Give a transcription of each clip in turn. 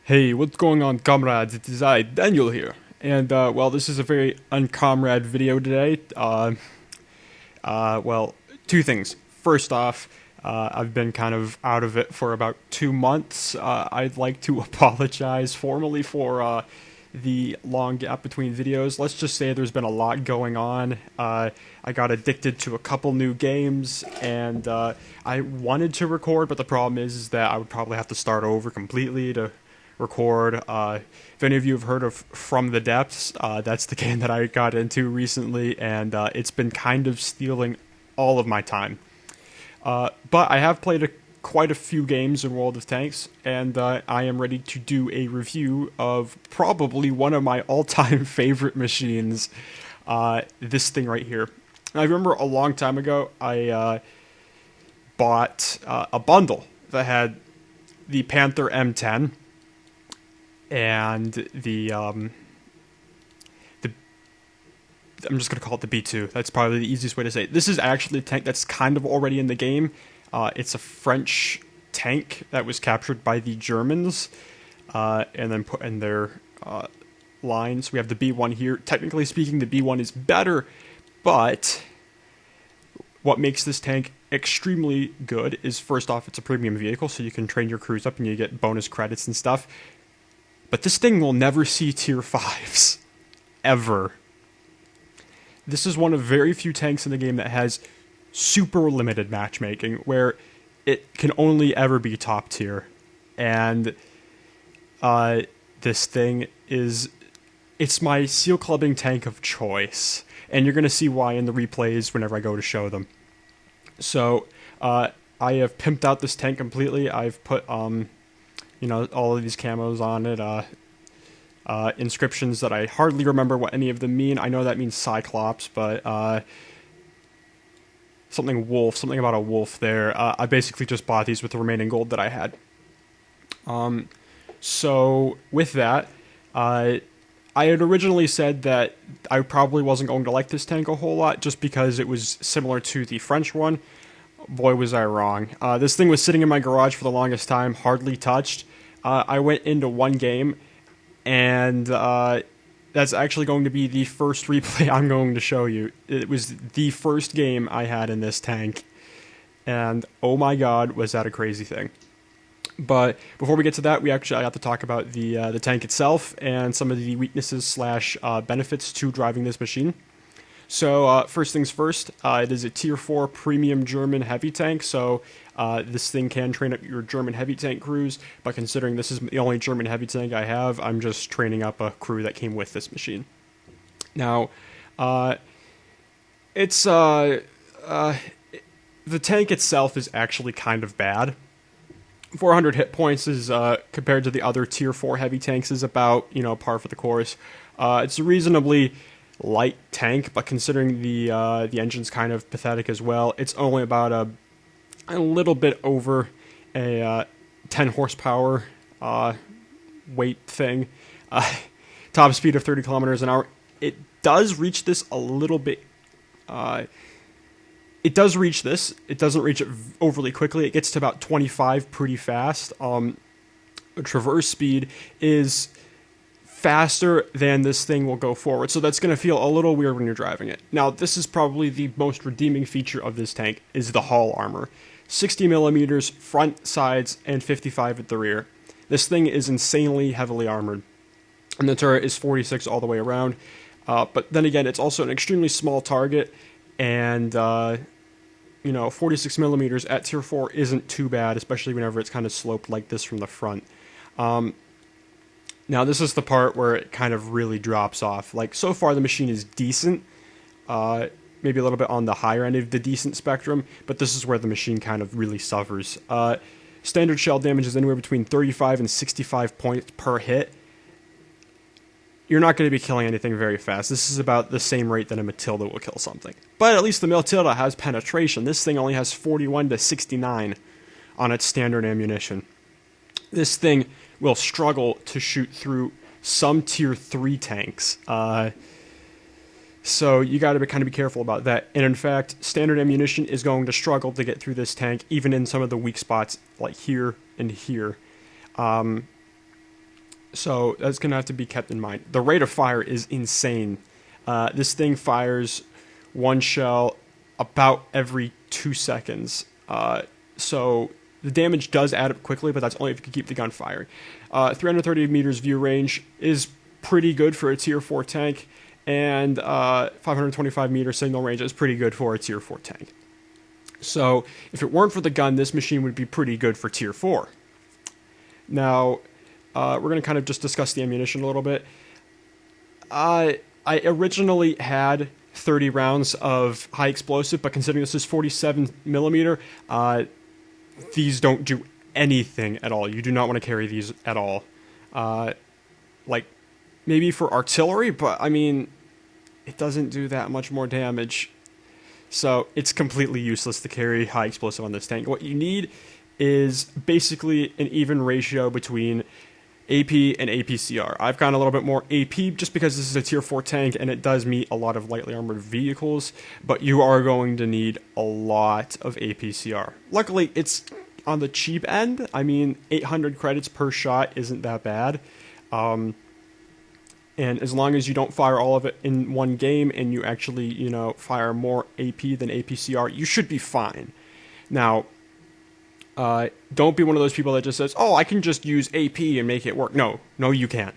Hey, what's going on, comrades? It is I, Daniel here. And, well, this is a very uncomrade video today. Well, two things. First off, I've been kind of out of it for about 2 months. I'd like to apologize formally for the long gap between videos. Let's just say there's been a lot going on. I got addicted to a couple new games, and I wanted to record, but the problem is that I would probably have to start over completely to record. If any of you have heard of From the Depths, that's the game that I got into recently, and it's been kind of stealing all of my time. But I have played quite a few games in World of Tanks, and I am ready to do a review of probably one of my all-time favorite machines, this thing right here. I remember a long time ago, I bought a bundle that had the Panther M10 and the I'm just going to call it the B2. That's probably the easiest way to say it. This is actually a tank that's kind of already in the game. It's a French tank that was captured by the Germans and then put in their lines. We have the B1 here. Technically speaking, the B1 is better, but what makes this tank extremely good is, first off, it's a premium vehicle, so you can train your crews up and you get bonus credits and stuff. But this thing will never see tier 5s. Ever. This is one of very few tanks in the game that has super limited matchmaking, where it can only ever be top tier. And this thing it's my seal clubbing tank of choice. And you're going to see why in the replays whenever I go to show them. So, I have pimped out this tank completely. I've put, all of these camos on it, inscriptions that I hardly remember what any of them mean. I know that means Cyclops, but something about a wolf there. I basically just bought these with the remaining gold that I had. So with that, I had originally said that I probably wasn't going to like this tank a whole lot just because it was similar to the French one. Boy, was I wrong. This thing was sitting in my garage for the longest time, hardly touched. I went into one game, and that's actually going to be the first replay I'm going to show you. It was the first game I had in this tank, and oh my god, was that a crazy thing. But before we get to that, I got to talk about the tank itself and some of the weaknesses slash benefits to driving this machine. So first things first, it is a tier 4 premium German heavy tank, so this thing can train up your German heavy tank crews, but considering this is the only German heavy tank I have, I'm just training up a crew that came with this machine. Now, the tank itself is actually kind of bad. 400 hit points is, compared to the other tier 4 heavy tanks, is about, par for the course. It's a reasonably light tank, but considering the engine's kind of pathetic as well, it's only about a little bit over a 10 horsepower weight thing. Top speed of 30 kilometers an hour. It does reach this a little bit. It does reach this. It doesn't reach it overly quickly. It gets to about 25 pretty fast. Traverse speed is faster than this thing will go forward, so that's going to feel a little weird when you're driving it. Now, this is probably the most redeeming feature of this tank, is the hull armor. 60 millimeters front, sides, and 55 at the rear. This thing is insanely heavily armored, and the turret is 46 all the way around. But then again, it's also an extremely small target, and 46 millimeters at tier 4 isn't too bad, especially whenever it's kind of sloped like this from the front. Now, this is the part where it kind of really drops off. Like, so far the machine is decent, maybe a little bit on the higher end of the decent spectrum, but this is where the machine kind of really suffers. Standard shell damage is anywhere between 35 and 65 points per hit. You're not going to be killing anything very fast. This is about the same rate that a Matilda will kill something. But at least the Matilda has penetration. This thing only has 41 to 69 on its standard ammunition. This thing will struggle to shoot through some tier 3 tanks. So you got to kind of be careful about that. And in fact, standard ammunition is going to struggle to get through this tank, even in some of the weak spots like here and here. So that's going to have to be kept in mind. The rate of fire is insane. This thing fires one shell about every 2 seconds. So the damage does add up quickly, but that's only if you can keep the gun firing. 330 meters view range is pretty good for a tier 4 tank, and 525 meter signal range is pretty good for a tier 4 tank. So if it weren't for the gun, this machine would be pretty good for tier 4. Now, we're going to kind of just discuss the ammunition a little bit. I originally had 30 rounds of high explosive, but considering this is 47 millimeter, these don't do anything at all. You do not want to carry these at all. Like, maybe for artillery, but I mean, it doesn't do that much more damage. So it's completely useless to carry high explosive on this tank. What you need is basically an even ratio between AP and APCR. I've gone a little bit more AP just because this is a tier 4 tank and it does meet a lot of lightly armored vehicles, but you are going to need a lot of APCR. Luckily, it's on the cheap end. I mean, 800 credits per shot isn't that bad. And as long as you don't fire all of it in one game and you actually, you know, fire more AP than APCR, you should be fine. Now, don't be one of those people that just says, "Oh, I can just use AP and make it work." No, you can't.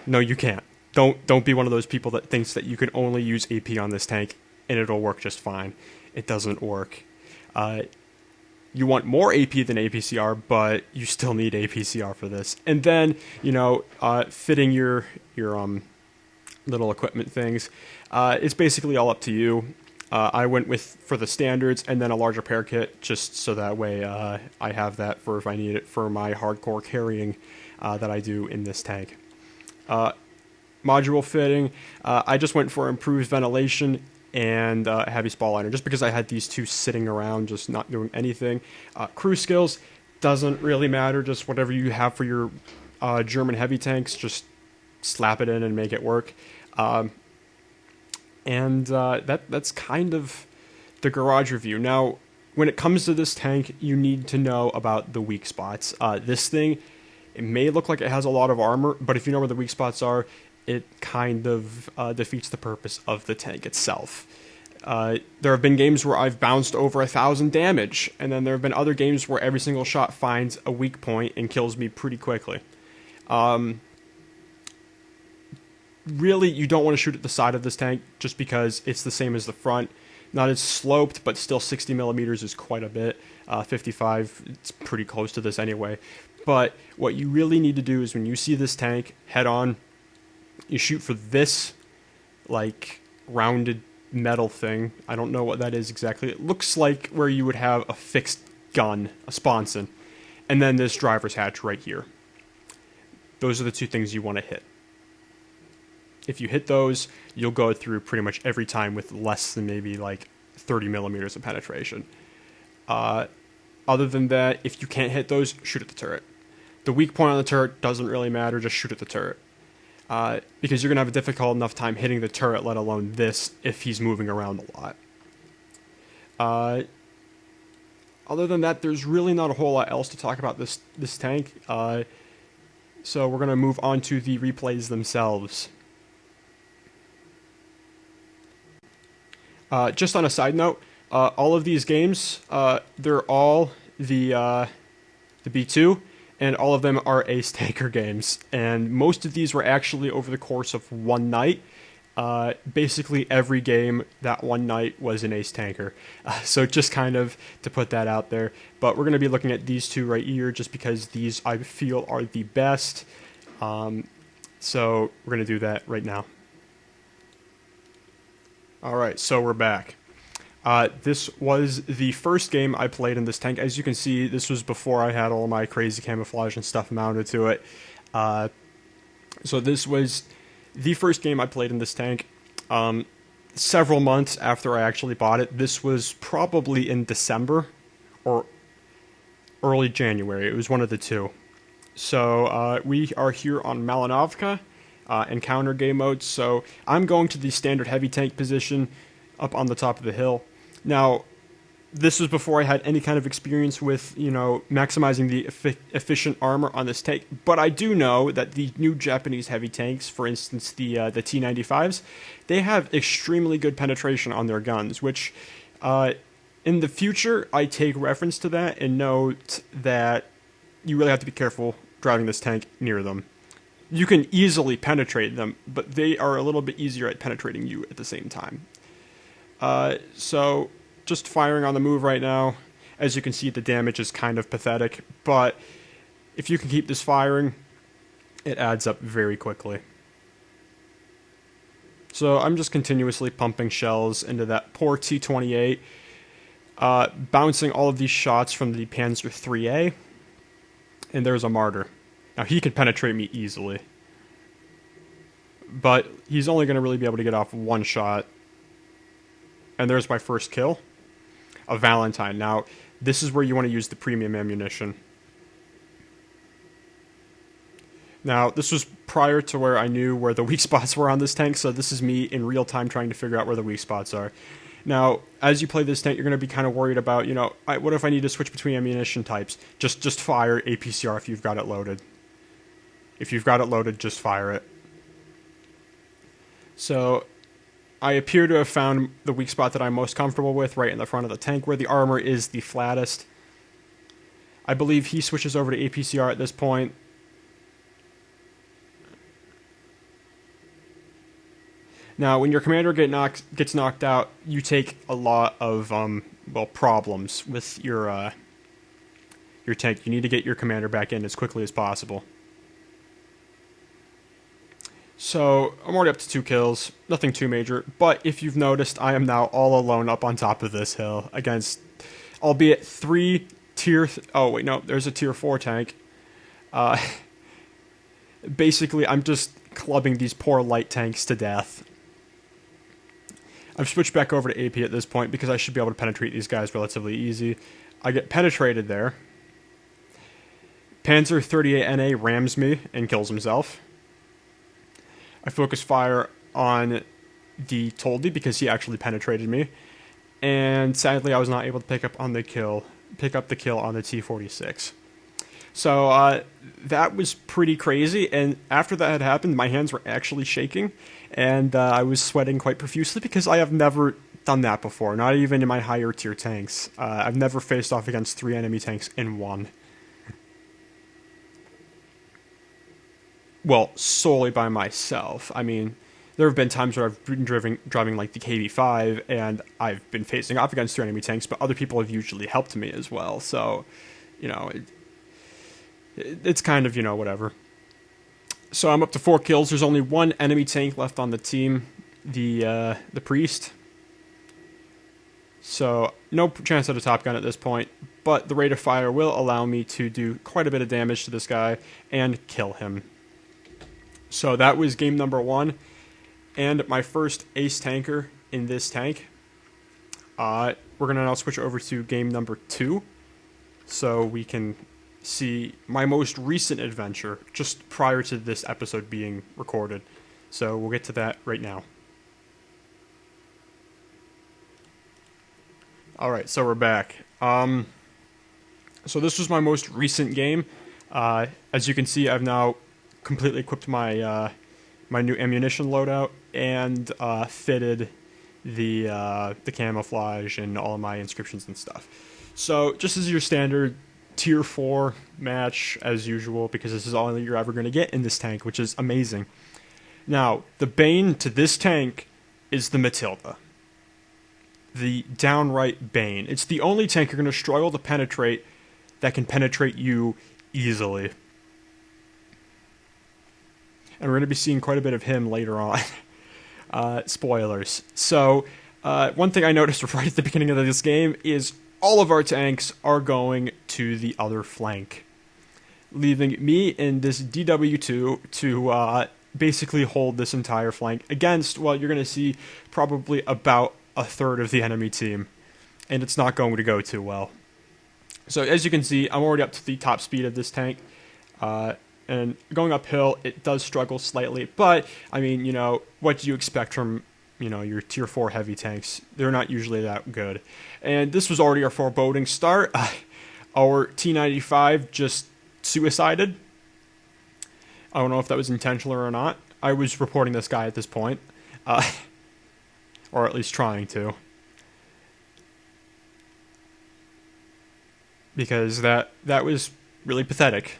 No, you can't. Don't be one of those people that thinks that you can only use AP on this tank and it'll work just fine. It doesn't work. You want more AP than APCR, but you still need APCR for this. And then, you know, fitting your little equipment things, it's basically all up to you. I went for the standards and then a larger repair kit, just so that way I have that for if I need it for my hardcore carrying that I do in this tank. Module fitting, I just went for improved ventilation and a heavy spall liner, just because I had these two sitting around just not doing anything. Crew skills, doesn't really matter, just whatever you have for your German heavy tanks, just slap it in and make it work. That's kind of the garage review. Now, when it comes to this tank, you need to know about the weak spots. This thing, it may look like it has a lot of armor, but if you know where the weak spots are, it kind of defeats the purpose of the tank itself. There have been games where I've bounced over 1,000 damage, and then there have been other games where every single shot finds a weak point and kills me pretty quickly. Really, you don't want to shoot at the side of this tank just because it's the same as the front. Not as sloped, but still 60 millimeters is quite a bit. 55, it's pretty close to this anyway. But what you really need to do is when you see this tank head on, you shoot for this, like, rounded metal thing. I don't know what that is exactly. It looks like where you would have a fixed gun, a sponson, and then this driver's hatch right here. Those are the two things you want to hit. If you hit those, you'll go through pretty much every time with less than maybe like 30 millimeters of penetration. Other than that, if you can't hit those, shoot at the turret. The weak point on the turret doesn't really matter, just shoot at the turret. Because you're going to have a difficult enough time hitting the turret, let alone this, if he's moving around a lot. Other than that, there's really not a whole lot else to talk about this tank. So we're going to move on to the replays themselves. Just on a side note, all of these games, they're all the B2, and all of them are Ace Tanker games. And most of these were actually over the course of one night. Basically every game that one night was an Ace Tanker. So just kind of to put that out there. But we're going to be looking at these two right here just because these I feel are the best. So we're going to do that right now. Alright, so we're back. This was the first game I played in this tank. As you can see, this was before I had all my crazy camouflage and stuff mounted to it. So this was the first game I played in this tank. Several months after I actually bought it. This was probably in December or early January. It was one of the two. So we are here on Malinovka. Encounter game mode, so I'm going to the standard heavy tank position up on the top of the hill. Now, this was before I had any kind of experience with, maximizing the efficient armor on this tank. But I do know that the new Japanese heavy tanks, for instance, the T-95s, they have extremely good penetration on their guns, which in the future I take reference to that and note that you really have to be careful driving this tank near them. You can easily penetrate them, but they are a little bit easier at penetrating you at the same time. So just firing on the move right now. As you can see, the damage is kind of pathetic, but if you can keep this firing, it adds up very quickly. So I'm just continuously pumping shells into that poor T-28, bouncing all of these shots from the Panzer IIIA, and there's a martyr. Now he can penetrate me easily, but he's only going to really be able to get off one shot. And there's my first kill, a Valentine. Now, this is where you want to use the premium ammunition. Now, this was prior to where I knew where the weak spots were on this tank, so this is me in real time trying to figure out where the weak spots are. Now, as you play this tank, you're going to be kind of worried about, what if I need to switch between ammunition types? Just fire APCR if you've got it loaded. If you've got it loaded, just fire it. So I appear to have found the weak spot that I'm most comfortable with, right in the front of the tank, where the armor is the flattest. I believe he switches over to APCR at this point. Now, when your commander gets knocked out, you take a lot of problems with your tank. You need to get your commander back in as quickly as possible. So, I'm already up to 2 kills, nothing too major, but if you've noticed, I am now all alone up on top of this hill against, albeit 3 tier... oh, wait, no, there's a tier 4 tank. Basically, I'm just clubbing these poor light tanks to death. I've switched back over to AP at this point because I should be able to penetrate these guys relatively easy. I get penetrated there. Panzer IIIA NA rams me and kills himself. I focus fire on the Toldi because he actually penetrated me, and sadly I was not able to pick up the kill on the T-46. So that was pretty crazy, and after that had happened, my hands were actually shaking, and I was sweating quite profusely because I have never done that before, not even in my higher tier tanks. I've never faced off against 3 enemy tanks in one. Well, solely by myself. I mean, there have been times where I've been driving like the KB5, and I've been facing off against 3 enemy tanks, but other people have usually helped me as well. So, it's kind of, whatever. So I'm up to 4 kills. There's only 1 enemy tank left on the team, the Priest. So no chance at a top gun at this point, but the rate of fire will allow me to do quite a bit of damage to this guy and kill him. So that was game number 1, and my first ace tanker in this tank. We're going to now switch over to game number 2, so we can see my most recent adventure, just prior to this episode being recorded. So we'll get to that right now. Alright, so we're back. So this was my most recent game. As you can see, I've now completely equipped my my new ammunition loadout and fitted the camouflage and all of my inscriptions and stuff. So just as your standard tier 4 match as usual, because this is all you're ever going to get in this tank, which is amazing. Now, the bane to this tank is the Matilda. The downright bane. It's the only tank you're going to struggle to penetrate that can penetrate you easily. And we're going to be seeing quite a bit of him later on. Spoilers. So, one thing I noticed right at the beginning of this game is all of our tanks are going to the other flank, leaving me in this DW2 to basically hold this entire flank against, well, you're going to see probably about a third of the enemy team, and it's not going to go too well. So as you can see, I'm already up to the top speed of this tank, and going uphill, it does struggle slightly, but, I mean, what do you expect from your tier 4 heavy tanks. They're not usually that good. And this was already our foreboding start. Our T-95 just suicided. I don't know if that was intentional or not. I was reporting this guy at this point. Or at least trying to. Because that was really pathetic.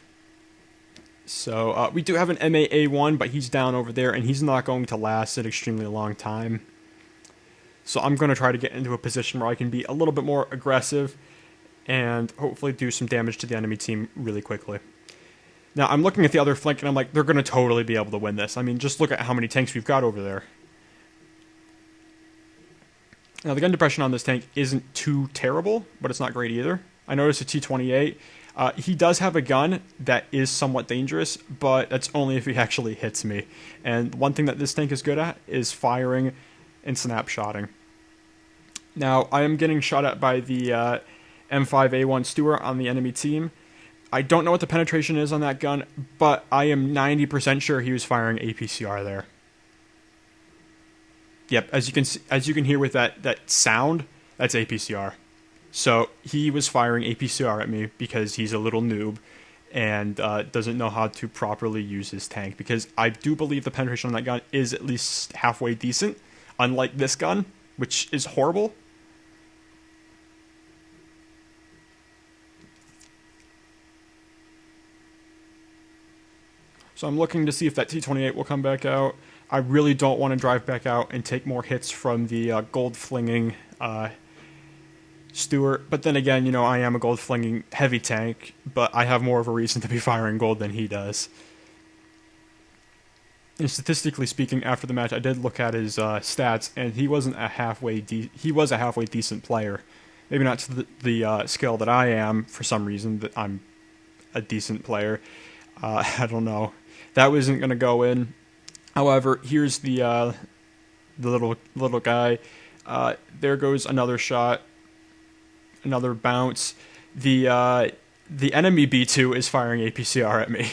So we do have an MAA1, but he's down over there, and he's not going to last an extremely long time. So I'm going to try to get into a position where I can be a little bit more aggressive and hopefully do some damage to the enemy team really quickly. Now, I'm looking at the other flank, and I'm like, they're going to totally be able to win this. I mean, just look at how many tanks we've got over there. Now, the gun depression on this tank isn't too terrible, but it's not great either. I noticed a T-28. He does have a gun that is somewhat dangerous, but that's only if he actually hits me. And one thing that this tank is good at is firing and snapshotting. Now, I am getting shot at by the M5A1 Stewart on the enemy team. I don't know what the penetration is on that gun, but I am 90% sure he was firing APCR there. Yep, as you can hear with that sound, that's APCR. So he was firing APCR at me because he's a little noob and doesn't know how to properly use his tank. Because I do believe the penetration on that gun is at least halfway decent, unlike this gun, which is horrible. So I'm looking to see if that T-28 will come back out. I really don't want to drive back out and take more hits from the gold-flinging Stewart. But then again, I am a gold-flinging heavy tank, but I have more of a reason to be firing gold than he does. And statistically speaking, after the match, I did look at his stats, and he wasn't a halfway decent player. Maybe not to the skill that I am, for some reason, that I'm a decent player. I don't know. That wasn't going to go in. However, here's the little guy. There goes another shot, another bounce. The enemy B2 is firing APCR at me.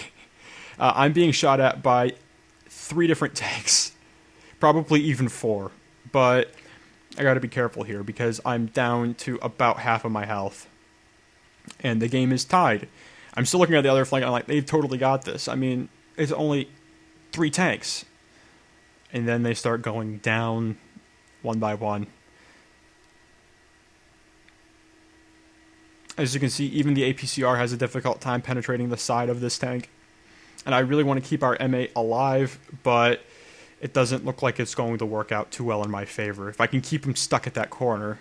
I'm being shot at by 3 different tanks, probably even 4. But I got to be careful here because I'm down to about half of my health, and the game is tied. I'm still looking at the other flank, and I'm like, they've totally got this. I mean, it's only 3 tanks. And then they start going down one by one. As you can see, even the APCR has a difficult time penetrating the side of this tank. And I really want to keep our MA alive, but it doesn't look like it's going to work out too well in my favor. If I can keep him stuck at that corner.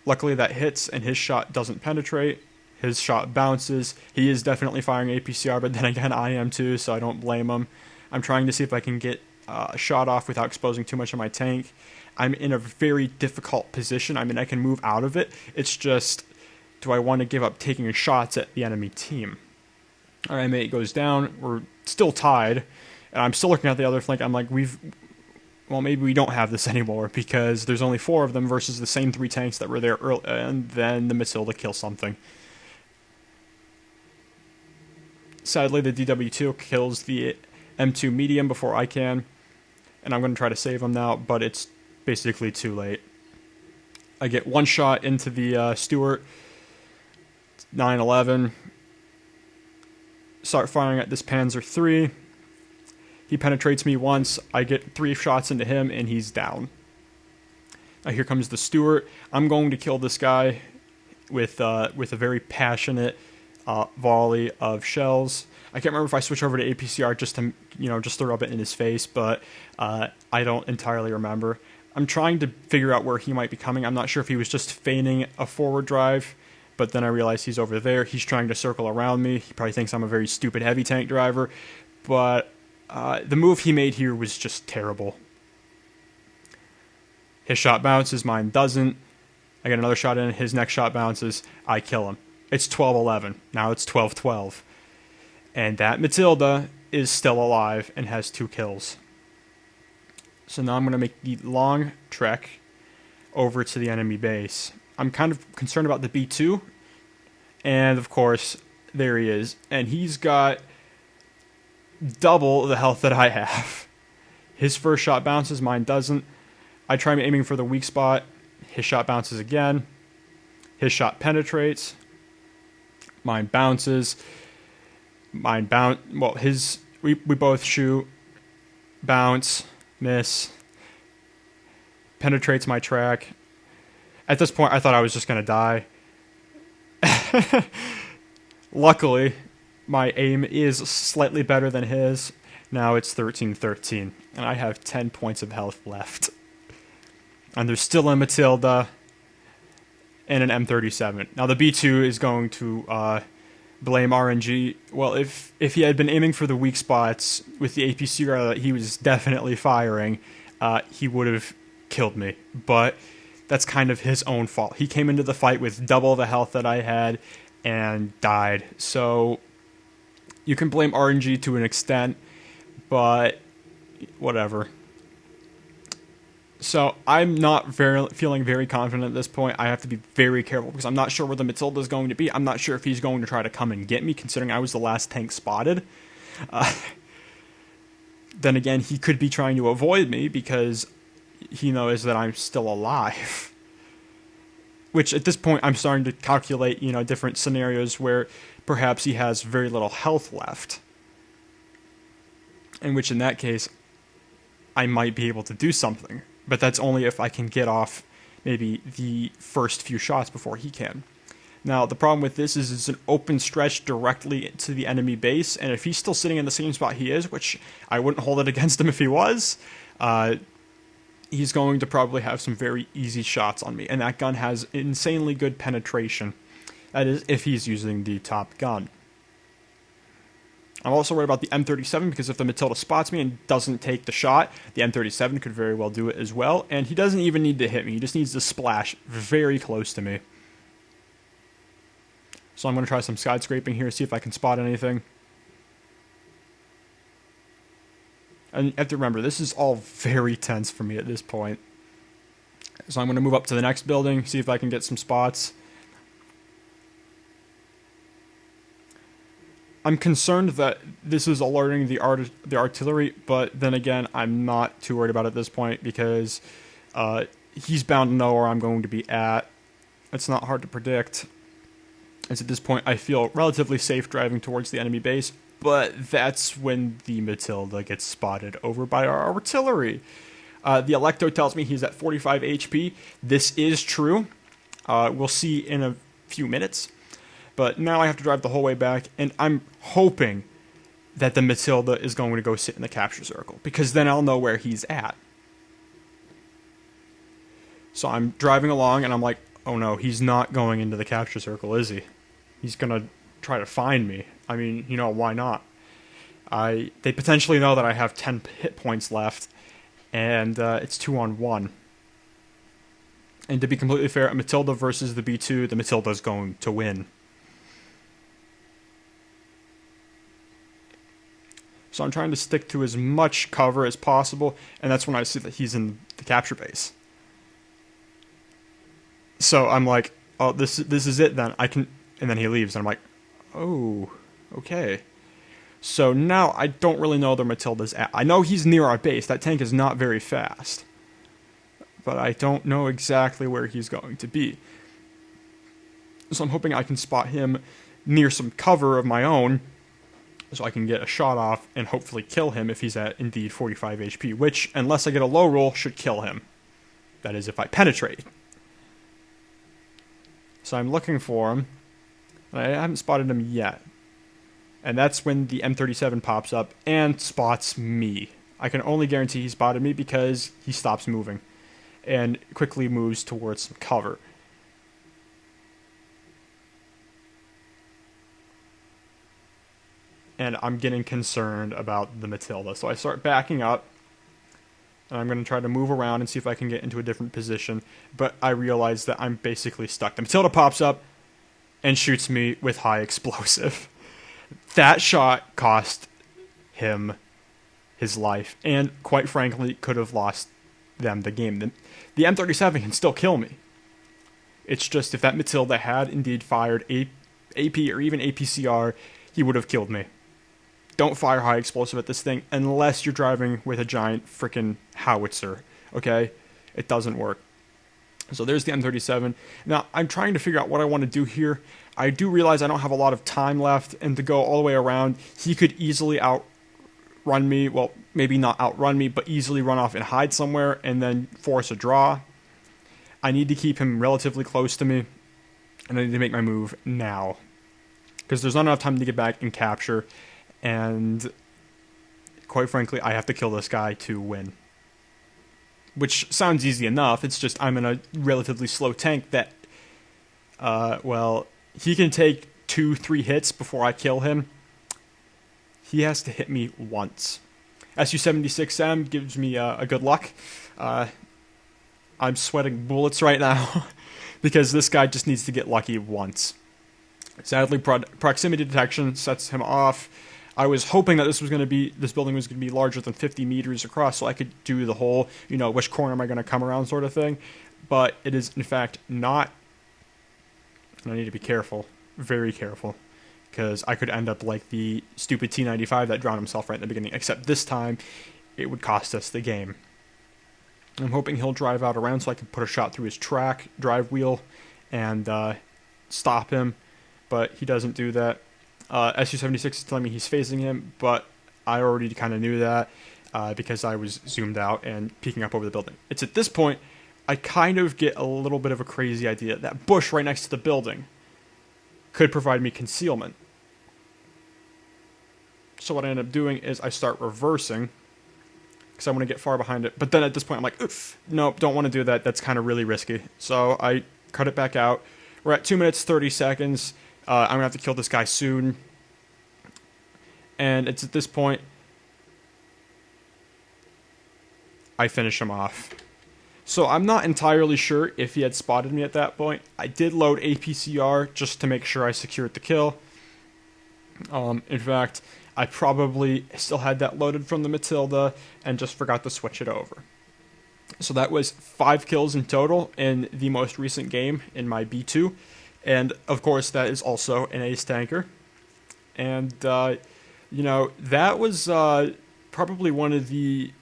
Luckily that hits, and his shot doesn't penetrate. His shot bounces. He is definitely firing APCR, but then again, I am too, so I don't blame him. I'm trying to see if I can get a shot off without exposing too much of my tank. I'm in a very difficult position. I mean, I can move out of it. It's just, do I want to give up taking shots at the enemy team? Our M8 goes down. We're still tied, and I'm still looking at the other flank. I'm like, well, maybe we don't have this anymore because there's only 4 of them versus the same 3 tanks that were there early, and then the Matilda kills something. Sadly, the DW2 kills the M2 medium before I can, and I'm going to try to save him now, but it's basically too late. I get 1 shot into the Stewart, 9/11. Start firing at this Panzer III. He penetrates me once. I get 3 shots into him, and he's down. Now here comes the Stewart. I'm going to kill this guy with a very passionate volley of shells. I can't remember if I switch over to APCR just to rub it in his face, but I don't entirely remember. I'm trying to figure out where he might be coming. I'm not sure if he was just feigning a forward drive, but then I realize he's over there. He's trying to circle around me. He probably thinks I'm a very stupid heavy tank driver, but the move he made here was just terrible. His shot bounces, mine doesn't. I get another shot in, his next shot bounces, I kill him. It's 12-11. Now it's 12-12. And that Matilda is still alive and has 2 kills. So now I'm going to make the long trek over to the enemy base. I'm kind of concerned about the B2. And of course, there he is. And he's got double the health that I have. His first shot bounces, mine doesn't. I try aiming for the weak spot. His shot bounces again. His shot penetrates. Mine bounces. Well, we both shoot. Bounce. Miss. Penetrates my track. At this point, I thought I was just going to die. Luckily, my aim is slightly better than his. Now it's 13-13, and I have 10 points of health left. And there's still a Matilda and an M37. Now the B2 is going to blame RNG. Well, if he had been aiming for the weak spots with the APCR that he was definitely firing, he would have killed me. But that's kind of his own fault. He came into the fight with double the health that I had and died. So you can blame RNG to an extent, but whatever. So I'm not feeling very confident at this point. I have to be very careful because I'm not sure where the Matilda is going to be. I'm not sure if he's going to try to come and get me, considering I was the last tank spotted. Then again, he could be trying to avoid me because he knows that I'm still alive. Which at this point I'm starting to calculate, different scenarios where perhaps he has very little health left. In which in that case, I might be able to do something. But that's only if I can get off maybe the first few shots before he can. Now, the problem with this is it's an open stretch directly to the enemy base, and if he's still sitting in the same spot he is, which I wouldn't hold it against him if he was, he's going to probably have some very easy shots on me, and that gun has insanely good penetration. That is, if he's using the top gun. I'm also worried about the M37 because if the Matilda spots me and doesn't take the shot, the M37 could very well do it as well, and he doesn't even need to hit me, he just needs to splash very close to me. So I'm going to try some side scraping here, see if I can spot anything. And you have to remember, this is all very tense for me at this point. So I'm going to move up to the next building, see if I can get some spots. I'm concerned that this is alerting the artillery, but then again, I'm not too worried about it at this point because he's bound to know where I'm going to be at. It's not hard to predict. As at this point, I feel relatively safe driving towards the enemy base, but that's when the Matilda gets spotted over by our artillery. The Electo tells me he's at 45 HP. This is true. We'll see in a few minutes. But now I have to drive the whole way back, and I'm hoping that the Matilda is going to go sit in the capture circle, because then I'll know where he's at. So I'm driving along, and I'm like, oh no, he's not going into the capture circle, is he? He's going to try to find me. I mean, why not? They potentially know that I have 10 hit points left, and it's 2-on-1. And to be completely fair, a Matilda versus the B2, the Matilda's going to win. So I'm trying to stick to as much cover as possible, and that's when I see that he's in the capture base. So I'm like, oh, this is it then. And then he leaves, and I'm like, oh, okay. So now I don't really know where Matilda's at. I know he's near our base. That tank is not very fast. But I don't know exactly where he's going to be. So I'm hoping I can spot him near some cover of my own, so I can get a shot off and hopefully kill him if he's at indeed 45 HP, which, unless I get a low roll, should kill him. That is, if I penetrate. So I'm looking for him, and I haven't spotted him yet. And that's when the M37 pops up and spots me. I can only guarantee he spotted me because he stops moving and quickly moves towards some cover. And I'm getting concerned about the Matilda. So I start backing up, and I'm going to try to move around and see if I can get into a different position. But I realize that I'm basically stuck. The Matilda pops up and shoots me with high explosive. That shot cost him his life, and quite frankly, could have lost them the game. The M37 can still kill me. It's just if that Matilda had indeed fired AP or even APCR, he would have killed me. don't fire high explosive at this thing unless you're driving with a giant freaking howitzer, okay? It doesn't work. So there's the M37. Now, I'm trying to figure out what I want to do here. I do realize I don't have a lot of time left, and to go all the way around, he could easily outrun me. Well, maybe not outrun me, but easily run off and hide somewhere and then force a draw. I need to keep him relatively close to me, and I need to make my move now, because there's not enough time to get back and capture, and quite frankly, I have to kill this guy to win. Which sounds easy enough, it's just I'm in a relatively slow tank that, well, he can take 2-3 hits before I kill him. He has to hit me once. Su-76M gives me a good luck. I'm sweating bullets right now because this guy just needs to get lucky once. Sadly, proximity detection sets him off. I was hoping that this building was going to be larger than 50 meters across, so I could do the whole, which corner am I going to come around sort of thing. But it is, in fact, not. And I need to be careful, very careful, because I could end up like the stupid T-95 that drowned himself right in the beginning, except this time it would cost us the game. I'm hoping he'll drive out around so I can put a shot through his drive wheel, and stop him, but he doesn't do that. Su-76 is telling me he's facing him, but I already kind of knew that because I was zoomed out and peeking up over the building. It's at this point I kind of get a little bit of a crazy idea. That bush right next to the building could provide me concealment. So what I end up doing is I start reversing because I want to get far behind it. But then at this point I'm like, nope, don't want to do that. That's kind of really risky. So I cut it back out. We're at 2 minutes 30 seconds. I'm going to have to kill this guy soon. And it's at this point I finish him off. So I'm not entirely sure if he had spotted me at that point. I did load APCR just to make sure I secured the kill. In fact, I probably still had that loaded from the Matilda and just forgot to switch it over. So that was 5 kills in total in the most recent game in my B2. And, of course, that is also an ace tanker. And, that was probably one of the...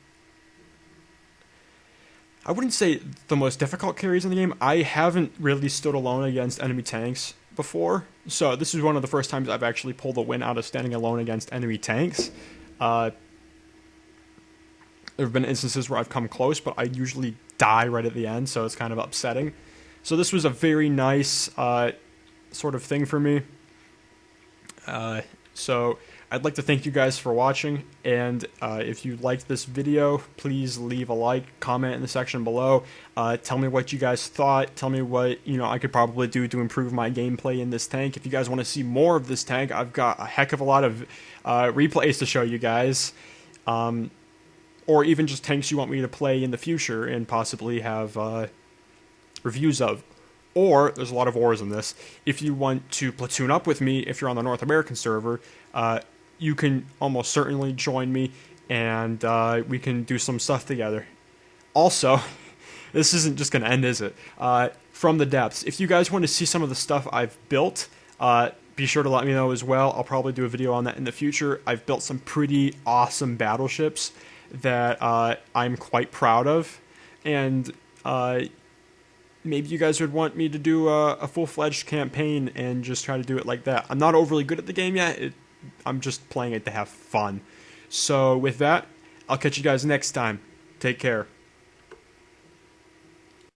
I wouldn't say the most difficult carries in the game. I haven't really stood alone against enemy tanks before. So this is one of the first times I've actually pulled a win out of standing alone against enemy tanks. There have been instances where I've come close, but I usually die right at the end, so it's kind of upsetting. So this was a very nice sort of thing for me. So I'd like to thank you guys for watching, and if you liked this video, please leave a like, comment in the section below. Tell me what you guys thought. Tell me what I could probably do to improve my gameplay in this tank. If you guys want to see more of this tank, I've got a heck of a lot of replays to show you guys. Or even just tanks you want me to play in the future and possibly have reviews of. Or, there's a lot of ors in this, if you want to platoon up with me, if you're on the North American server, you can almost certainly join me, and we can do some stuff together. Also, this isn't just going to end, is it? From the depths, if you guys want to see some of the stuff I've built, be sure to let me know as well. I'll probably do a video on that in the future. I've built some pretty awesome battleships that I'm quite proud of, and maybe you guys would want me to do a full-fledged campaign and just try to do it like that. I'm not overly good at the game yet. I'm just playing it to have fun. So with that, I'll catch you guys next time. Take care.